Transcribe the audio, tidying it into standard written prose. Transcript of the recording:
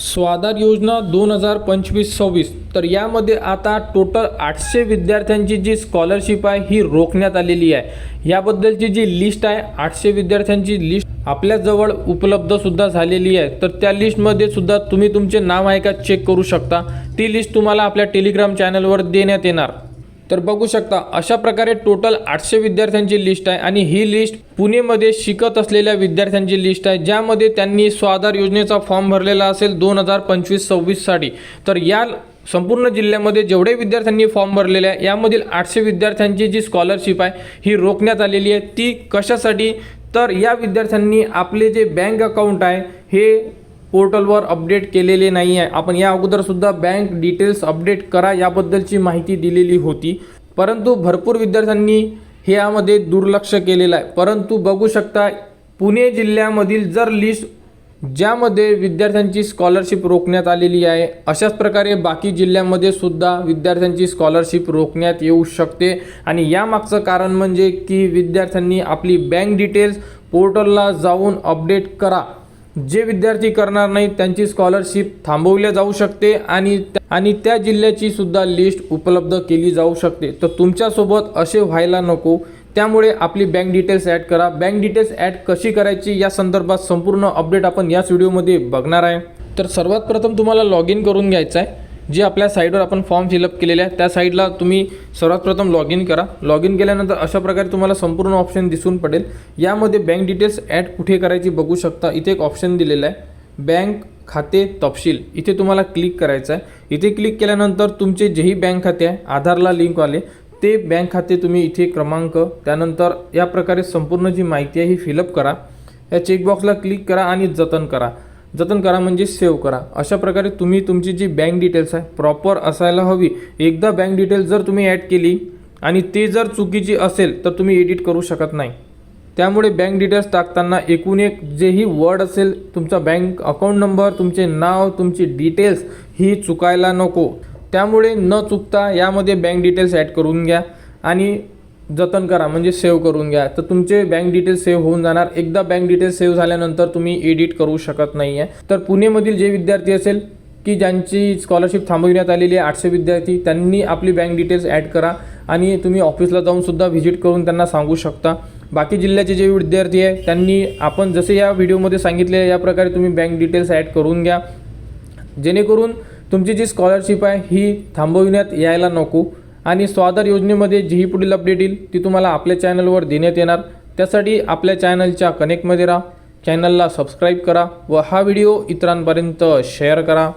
स्वाधार योजना 2025-26 तर यामध्ये आता टोटल 800 विद्यार्थ्यांची जी स्कॉलरशिप आहे ही रोखण्यात आलेली आहे। याबद्दलची जी लिस्ट आहे 800 विद्यार्थ्यांची लिस्ट आपल्याजवळ उपलब्ध सुद्धा झालेली आहे। तर त्या लिस्टमध्ये सुद्धा तुम्ही तुमचे नाव आहे का चेक करू शकता। ती लिस्ट तुम्हाला आपल्या टेलिग्राम चॅनलवर देण्यात येणार। तर बघू शकता अशा प्रकारे टोटल 800 विद्यार्थ्यांची लिस्ट आहे आणि ही लिस्ट पुणेमध्ये शिकत असलेल्या विद्यार्थ्यांची लिस्ट आहे, ज्यामध्ये त्यांनी स्वाधार योजनेचा फॉर्म भरलेला असेल 2025-26 साठी। तर या संपूर्ण जिल्ह्यामध्ये जेवढे विद्यार्थ्यांनी फॉर्म भरलेले आहे यामधील 800 विद्यार्थ्यांची जी स्कॉलरशिप आहे ही रोखण्यात आलेली आहे। ती कशासाठी, तर या विद्यार्थ्यांनी आपले जे बँक अकाउंट आहे हे पोर्टलवर अपडेट केलेले नाही आहे। आपण या अगोदर सुद्धा बँक डिटेल्स अपडेट करा याबद्दलची माहिती दिलेली होती, परंतु भरपूर विद्यार्थ्यांनी हे यामध्ये दुर्लक्ष केलेलं आहे। परंतु बघू शकता पुणे जिल्ह्यामधील जर लिस्ट ज्यामध्ये विद्यार्थ्यांची स्कॉलरशिप रोखण्यात आलेली आहे, अशाच प्रकारे बाकी जिल्ह्यामध्ये सुद्धा विद्यार्थ्यांची स्कॉलरशिप रोखण्यात येऊ शकते। आणि यामागचं कारण म्हणजे की विद्यार्थ्यांनी आपली बँक डिटेल्स पोर्टलला जाऊन अपडेट करा। जे विद्यार्थी करणार नाही त्यांची स्कॉलरशिप थांबवल्या जाऊ शकते आणि त्या जिल्ह्याची सुद्धा लिस्ट उपलब्ध केली जाऊ शकते। तर तुमच्यासोबत असे व्हायला नको, त्यामुळे आपली बँक डिटेल्स ॲड करा। बँक डिटेल्स ॲड कशी करायची या संदर्भात संपूर्ण अपडेट आपण याच व्हिडिओमध्ये बघणार आहे। तर सर्वात प्रथम तुम्हाला लॉग इन करून घ्यायचं आहे। जे आपल्या साईडवर आपण फॉर्म फिलअप केलेले आहे त्या साईडला तुम्ही सर्वात प्रथम लॉग इन करा। लॉग इन केल्यानंतर अशा प्रकारे तुम्हाला संपूर्ण ऑप्शन दिसून पडेल। यामध्ये बँक डिटेल्स ॲड कुठे करायची बघू शकता। इथे एक ऑप्शन दिलेला आहे बँक खाते तपशील, इथे तुम्हाला क्लिक करायचं आहे। इथे क्लिक केल्यानंतर तुमचे जेही बँक खाते आहे आधारला लिंक आले ते बँक खाते तुम्ही इथे क्रमांक, त्यानंतर या प्रकारे संपूर्ण जी माहिती आहे ही फिलअप करा। या चेकबॉक्सला क्लिक करा आणि जतन करा। जतन करा म्हणजे सेव्ह करा। अशा प्रकारे तुम्ही तुमची जी बँक डिटेल्स आहे प्रॉपर असायला हवी। एकदा बँक डिटेल्स जर तुम्ही ॲड केली आणि ते जर चुकीची असेल तर तुम्ही एडिट करू शकत नाही। त्यामुळे बँक डिटेल्स टाकताना एकूण एक जेही वर्ड असेल, तुमचा बँक अकाउंट नंबर, तुमचे नाव, तुमची डिटेल्स ही चुकायला नको। त्यामुळे न चुकता यामध्ये बँक डिटेल्स ॲड करून घ्या आणि जतन करा म्हणजे सेव्ह करून घ्या। तर तुमचे बँक डिटेल्स सेव्ह होऊन जाणार। एकदा बँक डिटेल्स सेव्ह झाल्यानंतर तुम्ही एडिट करू शकत नाही आहे। तर पुणेमधील जे विद्यार्थी असेल की ज्यांची स्कॉलरशिप थांबविण्यात आलेली आहे 800 विद्यार्थी, त्यांनी आपली बँक डिटेल्स ॲड करा आणि तुम्ही ऑफिसला जाऊन सुद्धा व्हिजिट करून त्यांना सांगू शकता। बाकी जिल्ह्याचे जे विद्यार्थी आहे त्यांनी आपण जसे या व्हिडिओमध्ये सांगितले या प्रकारे तुम्ही बँक डिटेल्स ॲड करून घ्या, जेणेकरून तुमची जी स्कॉलरशिप आहे ही थांबविण्यात यायला नको। आणि स्वाधार योजनेमध्ये जी पुढील अपडेट येईल ती तुम्हाला आपल्या चॅनलवर देण्यात येणार। त्यासाठी आपल्या चॅनलच्या कनेक्टमध्ये राहा, चॅनलला सबस्क्राईब करा व हा व्हिडिओ इतरांपर्यंत शेअर करा।